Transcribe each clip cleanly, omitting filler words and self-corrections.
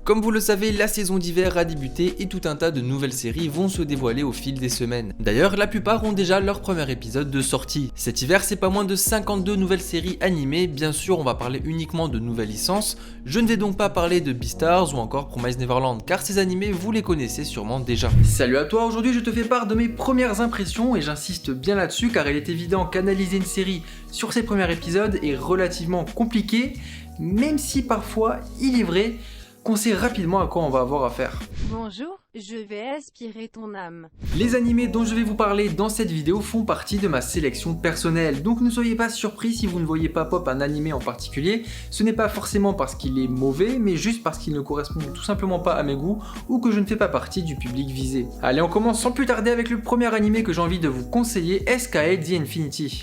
Comme vous le savez, la saison d'hiver a débuté et tout un tas de nouvelles séries vont se dévoiler au fil des semaines. D'ailleurs, la plupart ont déjà leur premier épisode de sortie. Cet hiver, c'est pas moins de 52 nouvelles séries animées, bien sûr on va parler uniquement de nouvelles licences, je ne vais donc pas parler de Beastars ou encore Promised Neverland, car ces animés vous les connaissez sûrement déjà. Salut à toi, aujourd'hui je te fais part de mes premières impressions et j'insiste bien là-dessus car il est évident qu'analyser une série sur ses premiers épisodes est relativement compliqué, même si parfois il est vrai qu'on sait rapidement à quoi on va avoir affaire. Bonjour, je vais aspirer ton âme. Les animés dont je vais vous parler dans cette vidéo font partie de ma sélection personnelle, donc ne soyez pas surpris si vous ne voyez pas pop un animé en particulier, ce n'est pas forcément parce qu'il est mauvais, mais juste parce qu'il ne correspond tout simplement pas à mes goûts ou que je ne fais pas partie du public visé. Allez, on commence sans plus tarder avec le premier animé que j'ai envie de vous conseiller, SK8 The Infinity.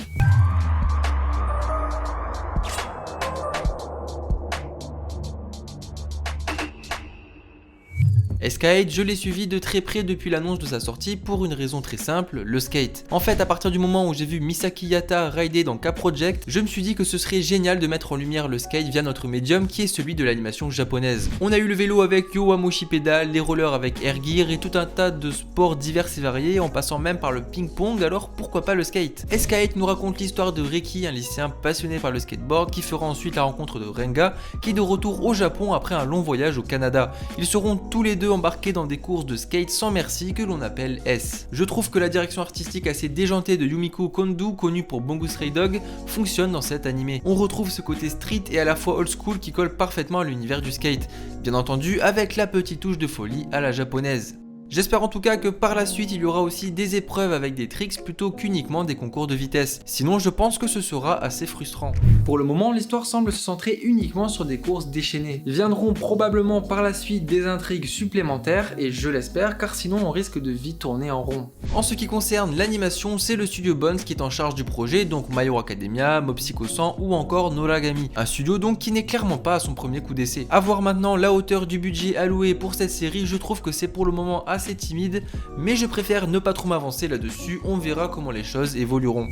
SK8, je l'ai suivi de très près depuis l'annonce de sa sortie pour une raison très simple, le skate. En fait, à partir du moment où j'ai vu Misaki Yata rider dans K-Project, je me suis dit que ce serait génial de mettre en lumière le skate via notre médium qui est celui de l'animation japonaise. On a eu le vélo avec Yowamushi Pedal, les rollers avec Air Gear et tout un tas de sports divers et variés en passant même par le ping-pong, alors pourquoi pas le skate? SK8 nous raconte l'histoire de Reki, un lycéen passionné par le skateboard qui fera ensuite la rencontre de Renga qui est de retour au Japon après un long voyage au Canada. Ils seront tous les deux embarqués dans des courses de skate sans merci que l'on appelle S. Je trouve que la direction artistique assez déjantée de Yumiko Kondo, connue pour Bongo Stray Dog, fonctionne dans cet animé. On retrouve ce côté street et à la fois old school qui colle parfaitement à l'univers du skate, bien entendu avec la petite touche de folie à la japonaise. J'espère en tout cas que par la suite il y aura aussi des épreuves avec des tricks plutôt qu'uniquement des concours de vitesse, sinon je pense que ce sera assez frustrant. Pour le moment, l'histoire semble se centrer uniquement sur des courses déchaînées. Viendront probablement par la suite des intrigues supplémentaires et je l'espère car sinon on risque de vite tourner en rond. En ce qui concerne l'animation, c'est le studio Bones qui est en charge du projet, donc My Hero Academia, Mob Psycho 100 ou encore Noragami. Un studio donc qui n'est clairement pas à son premier coup d'essai. À voir maintenant la hauteur du budget alloué pour cette série, je trouve que c'est pour le moment assez timide, mais je préfère ne pas trop m'avancer là-dessus, on verra comment les choses évolueront.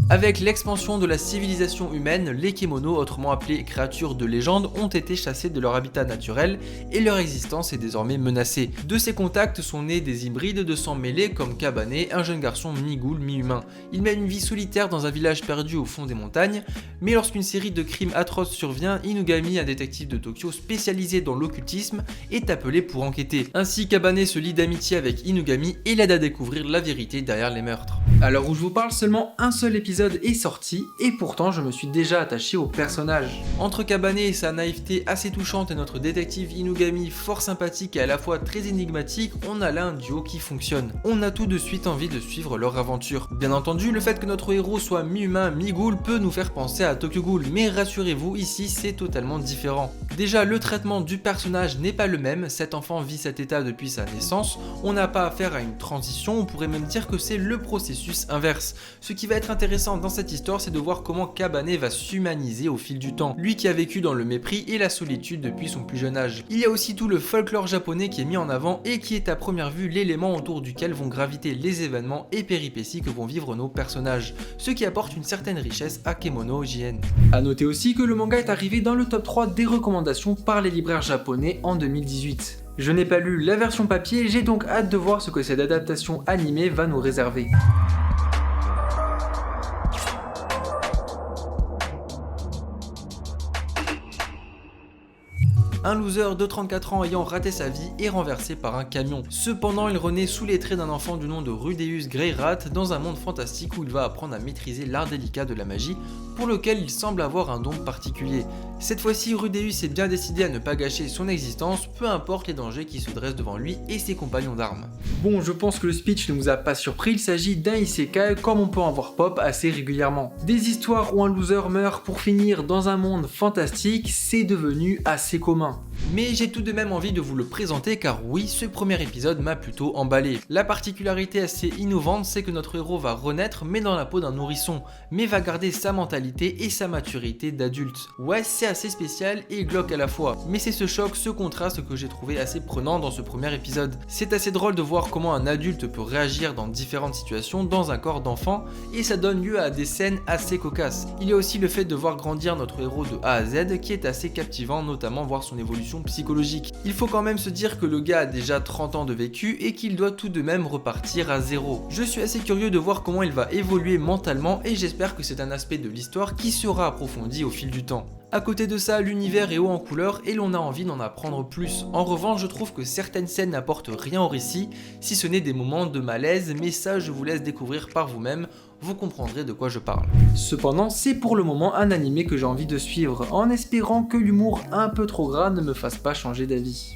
Avec l'expansion de la civilisation humaine, les Kemono, autrement appelés créatures de légende, ont été chassés de leur habitat naturel et leur existence est désormais menacée. De ces contacts sont nés des hybrides de sang mêlés comme Kabane, un jeune garçon mi-ghoul, mi-humain. Il mène une vie solitaire dans un village perdu au fond des montagnes, mais lorsqu'une série de crimes atroces survient, Inugami, un détective de Tokyo spécialisé dans l'occultisme, est appelé pour enquêter. Ainsi, Kabane se lie d'amitié avec Inugami et l'aide à découvrir la vérité derrière les meurtres. À l'heure où je vous parle, seulement un seul épisode est sorti et pourtant je me suis déjà attaché au personnage. Entre Kabane et sa naïveté assez touchante et notre détective Inugami fort sympathique et à la fois très énigmatique, on a là un duo qui fonctionne. On a tout de suite envie de suivre leur aventure. Bien entendu, le fait que notre héros soit mi-humain, mi-ghoul peut nous faire penser à Tokyo Ghoul, mais rassurez-vous, ici c'est totalement différent. Déjà, le traitement du personnage n'est pas le même, cet enfant vit cet état depuis sa naissance, on n'a pas affaire à une transition, on pourrait même dire que c'est le processus inverse. Ce qui va être intéressant dans cette histoire, c'est de voir comment Kabane va s'humaniser au fil du temps, lui qui a vécu dans le mépris et la solitude depuis son plus jeune âge. Il y a aussi tout le folklore japonais qui est mis en avant et qui est à première vue l'élément autour duquel vont graviter les événements et péripéties que vont vivre nos personnages, ce qui apporte une certaine richesse à Kemono JN. A noter aussi que le manga est arrivé dans le top 3 des recommandations par les libraires japonais en 2018. Je n'ai pas lu la version papier, j'ai donc hâte de voir ce que cette adaptation animée va nous réserver. Un loser de 34 ans ayant raté sa vie est renversé par un camion. Cependant, il renaît sous les traits d'un enfant du nom de Rudeus Greyrat dans un monde fantastique où il va apprendre à maîtriser l'art délicat de la magie pour lequel il semble avoir un don particulier. Cette fois-ci, Rudeus est bien décidé à ne pas gâcher son existence, peu importe les dangers qui se dressent devant lui et ses compagnons d'armes. Bon, je pense que le speech ne vous a pas surpris, il s'agit d'un isekai comme on peut en voir pop assez régulièrement. Des histoires où un loser meurt pour finir dans un monde fantastique, c'est devenu assez commun. fin. Mais j'ai tout de même envie de vous le présenter car oui, ce premier épisode m'a plutôt emballé. La particularité assez innovante, c'est que notre héros va renaître mais dans la peau d'un nourrisson, mais va garder sa mentalité et sa maturité d'adulte. Ouais, c'est assez spécial et glauque à la fois, mais c'est ce choc, ce contraste que j'ai trouvé assez prenant dans ce premier épisode. C'est assez drôle de voir comment un adulte peut réagir dans différentes situations dans un corps d'enfant et ça donne lieu à des scènes assez cocasses. Il y a aussi le fait de voir grandir notre héros de A à Z qui est assez captivant, notamment voir son évolution psychologique. Il faut quand même se dire que le gars a déjà 30 ans de vécu et qu'il doit tout de même repartir à zéro. Je suis assez curieux de voir comment il va évoluer mentalement et j'espère que c'est un aspect de l'histoire qui sera approfondi au fil du temps. À côté de ça, l'univers est haut en couleurs et l'on a envie d'en apprendre plus. En revanche, je trouve que certaines scènes n'apportent rien au récit, si ce n'est des moments de malaise, mais ça je vous laisse découvrir par vous-même, vous comprendrez de quoi je parle. Cependant, c'est pour le moment un animé que j'ai envie de suivre, en espérant que l'humour un peu trop gras ne me fasse pas changer d'avis.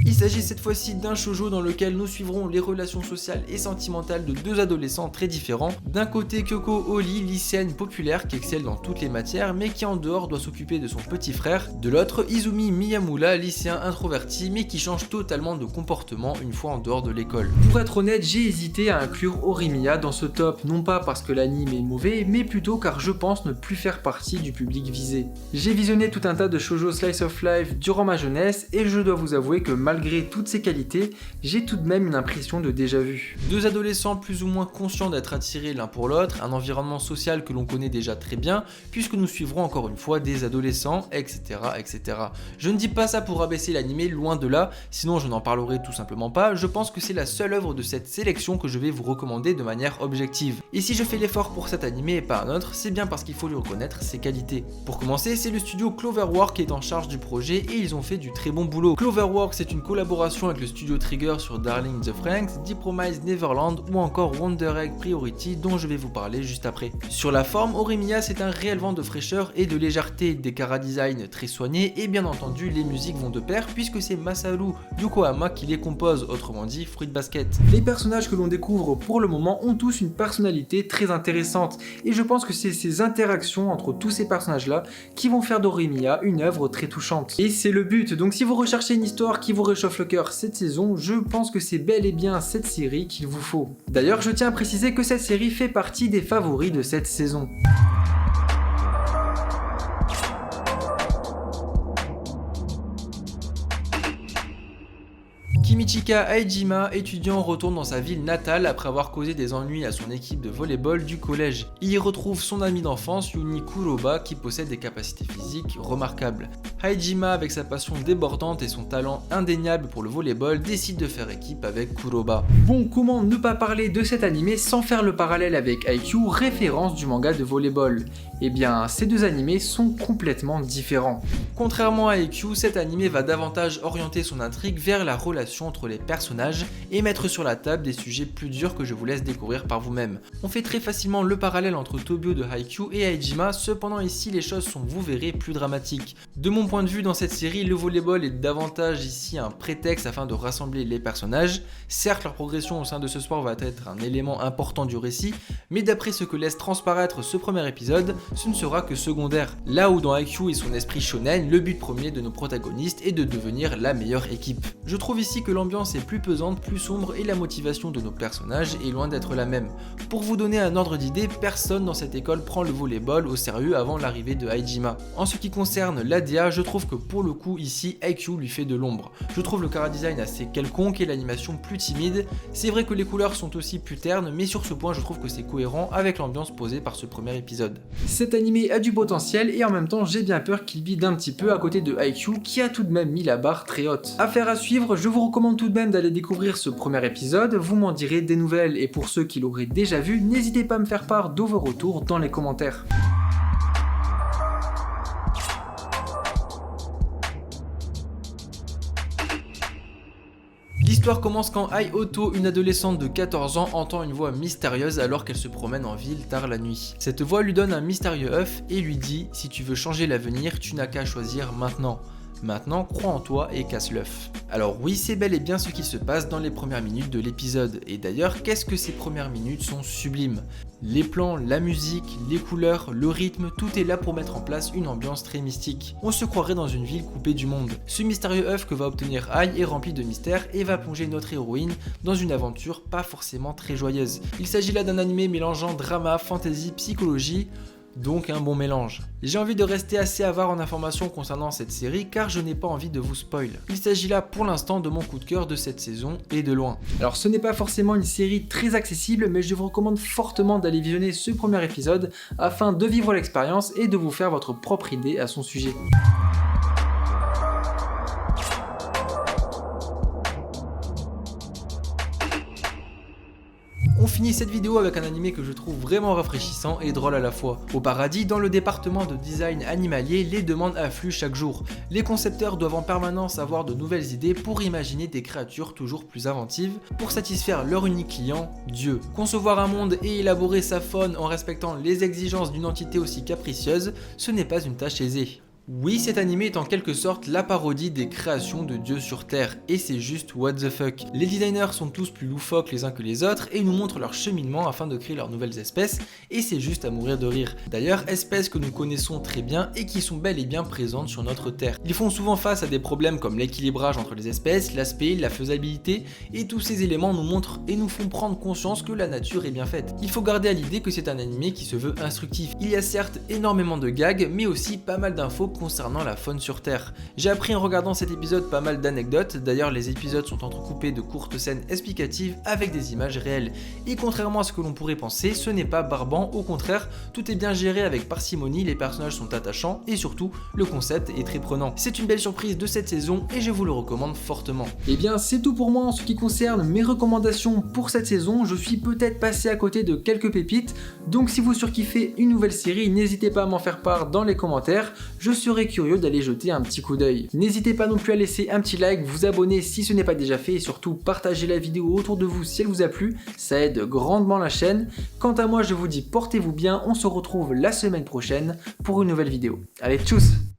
Il s'agit cette fois-ci d'un shoujo dans lequel nous suivrons les relations sociales et sentimentales de deux adolescents très différents. D'un côté, Kyoko Ori, lycéenne populaire qui excelle dans toutes les matières mais qui en dehors doit s'occuper de son petit frère. De l'autre, Izumi Miyamura, lycéen introverti mais qui change totalement de comportement une fois en dehors de l'école. Pour être honnête, j'ai hésité à inclure Horimiya dans ce top, non pas parce que l'anime est mauvais, mais plutôt car je pense ne plus faire partie du public visé. J'ai visionné tout un tas de shoujo slice of life durant ma jeunesse et je dois vous avouer que malgré toutes ces qualités, j'ai tout de même une impression de déjà-vu. Deux adolescents plus ou moins conscients d'être attirés l'un pour l'autre, un environnement social que l'on connaît déjà très bien, puisque nous suivrons encore une fois des adolescents, etc. etc. Je ne dis pas ça pour rabaisser l'animé, loin de là, sinon je n'en parlerai tout simplement pas, je pense que c'est la seule œuvre de cette sélection que je vais vous recommander de manière objective. Et si je fais l'effort pour cet animé et pas un autre, c'est bien parce qu'il faut lui reconnaître ses qualités. Pour commencer, c'est le studio Cloverworks qui est en charge du projet et ils ont fait du très bon boulot. Cloverworks c'est une collaboration avec le studio Trigger sur Darling in the Franxx, Deep Promise Neverland ou encore Wonder Egg Priority dont je vais vous parler juste après. Sur la forme, Horimiya c'est un réel vent de fraîcheur et de légèreté, des chara-design très soignés et bien entendu les musiques vont de pair puisque c'est Masaru Yokohama qui les compose, autrement dit Fruit Basket. Les personnages que l'on découvre pour le moment ont tous une personnalité très intéressante et je pense que c'est ces interactions entre tous ces personnages là qui vont faire d'Horimiya une œuvre très touchante. Et c'est le but, donc si vous recherchez une histoire qui vous réchauffe le cœur cette saison, je pense que c'est bel et bien cette série qu'il vous faut. D'ailleurs, je tiens à préciser que cette série fait partie des favoris de cette saison. Kimichika Aijima, étudiant, retourne dans sa ville natale après avoir causé des ennuis à son équipe de volleyball du collège. Il y retrouve son ami d'enfance Yuni Kuroba qui possède des capacités physiques remarquables. Aijima, avec sa passion débordante et son talent indéniable pour le volleyball, décide de faire équipe avec Kuroba. Bon, comment ne pas parler de cet animé sans faire le parallèle avec Haikyuu, référence du manga de volleyball? Eh bien, ces deux animés sont complètement différents. Contrairement à Haikyuu, cet animé va davantage orienter son intrigue vers la relation entre les personnages et mettre sur la table des sujets plus durs que je vous laisse découvrir par vous-même. On fait très facilement le parallèle entre Tobio de Haikyuu et Aijima, cependant ici les choses sont, vous verrez, plus dramatiques. De mon point de vue, dans cette série, le volleyball est davantage ici un prétexte afin de rassembler les personnages. Certes, leur progression au sein de ce sport va être un élément important du récit, mais d'après ce que laisse transparaître ce premier épisode, ce ne sera que secondaire. Là où dans Haikyuu et son esprit shonen, le but premier de nos protagonistes est de devenir la meilleure équipe. Je trouve ici que l'ambiance est plus pesante, plus sombre et la motivation de nos personnages est loin d'être la même. Pour vous donner un ordre d'idée, personne dans cette école prend le volleyball au sérieux avant l'arrivée de Aijima. En ce qui concerne l'ADA, je trouve que pour le coup ici, Haikyuu lui fait de l'ombre. Je trouve le chara-design assez quelconque et l'animation plus timide. C'est vrai que les couleurs sont aussi plus ternes, mais sur ce point je trouve que c'est cohérent avec l'ambiance posée par ce premier épisode. Cet animé a du potentiel et en même temps j'ai bien peur qu'il bide un petit peu à côté de Haikyuu qui a tout de même mis la barre très haute. Affaire à suivre, je vous recommande tout de même d'aller découvrir ce premier épisode, vous m'en direz des nouvelles et pour ceux qui l'auraient déjà vu, n'hésitez pas à me faire part de vos retours dans les commentaires. L'histoire commence quand Ai Oto, une adolescente de 14 ans, entend une voix mystérieuse alors qu'elle se promène en ville tard la nuit. Cette voix lui donne un mystérieux œuf et lui dit « Si tu veux changer l'avenir, tu n'as qu'à choisir maintenant ». Maintenant, crois en toi et casse l'œuf. Alors oui, c'est bel et bien ce qui se passe dans les premières minutes de l'épisode. Et d'ailleurs, qu'est-ce que ces premières minutes sont sublimes. Les plans, la musique, les couleurs, le rythme, tout est là pour mettre en place une ambiance très mystique. On se croirait dans une ville coupée du monde. Ce mystérieux œuf que va obtenir Ai est rempli de mystères et va plonger notre héroïne dans une aventure pas forcément très joyeuse. Il s'agit là d'un animé mélangeant drama, fantasy, psychologie, donc un bon mélange. J'ai envie de rester assez avare en informations concernant cette série car je n'ai pas envie de vous spoil. Il s'agit là pour l'instant de mon coup de cœur de cette saison et de loin. Alors ce n'est pas forcément une série très accessible mais je vous recommande fortement d'aller visionner ce premier épisode afin de vivre l'expérience et de vous faire votre propre idée à son sujet. On finit cette vidéo avec un animé que je trouve vraiment rafraîchissant et drôle à la fois. Au paradis, dans le département de design animalier, les demandes affluent chaque jour. Les concepteurs doivent en permanence avoir de nouvelles idées pour imaginer des créatures toujours plus inventives pour satisfaire leur unique client, Dieu. Concevoir un monde et élaborer sa faune en respectant les exigences d'une entité aussi capricieuse, ce n'est pas une tâche aisée. Oui, cet animé est en quelque sorte la parodie des créations de Dieu sur Terre, et c'est juste what the fuck. Les designers sont tous plus loufoques les uns que les autres, et nous montrent leur cheminement afin de créer leurs nouvelles espèces, et c'est juste à mourir de rire. D'ailleurs, espèces que nous connaissons très bien et qui sont bel et bien présentes sur notre Terre. Ils font souvent face à des problèmes comme l'équilibrage entre les espèces, l'aspect, la faisabilité, et tous ces éléments nous montrent et nous font prendre conscience que la nature est bien faite. Il faut garder à l'idée que c'est un animé qui se veut instructif. Il y a certes énormément de gags, mais aussi pas mal d'infos concernant la faune sur Terre. J'ai appris en regardant cet épisode pas mal d'anecdotes, d'ailleurs les épisodes sont entrecoupés de courtes scènes explicatives avec des images réelles. Et contrairement à ce que l'on pourrait penser, ce n'est pas barbant, au contraire, tout est bien géré avec parcimonie, les personnages sont attachants et surtout, le concept est très prenant. C'est une belle surprise de cette saison et je vous le recommande fortement. Et bien c'est tout pour moi en ce qui concerne mes recommandations pour cette saison, je suis peut-être passé à côté de quelques pépites, donc si vous surkiffez une nouvelle série, n'hésitez pas à m'en faire part dans les commentaires, je serais curieux d'aller jeter un petit coup d'œil. N'hésitez pas non plus à laisser un petit like, vous abonner si ce n'est pas déjà fait et surtout partagez la vidéo autour de vous si elle vous a plu, ça aide grandement la chaîne. Quant à moi je vous dis portez-vous bien, on se retrouve la semaine prochaine pour une nouvelle vidéo. Allez tchuss!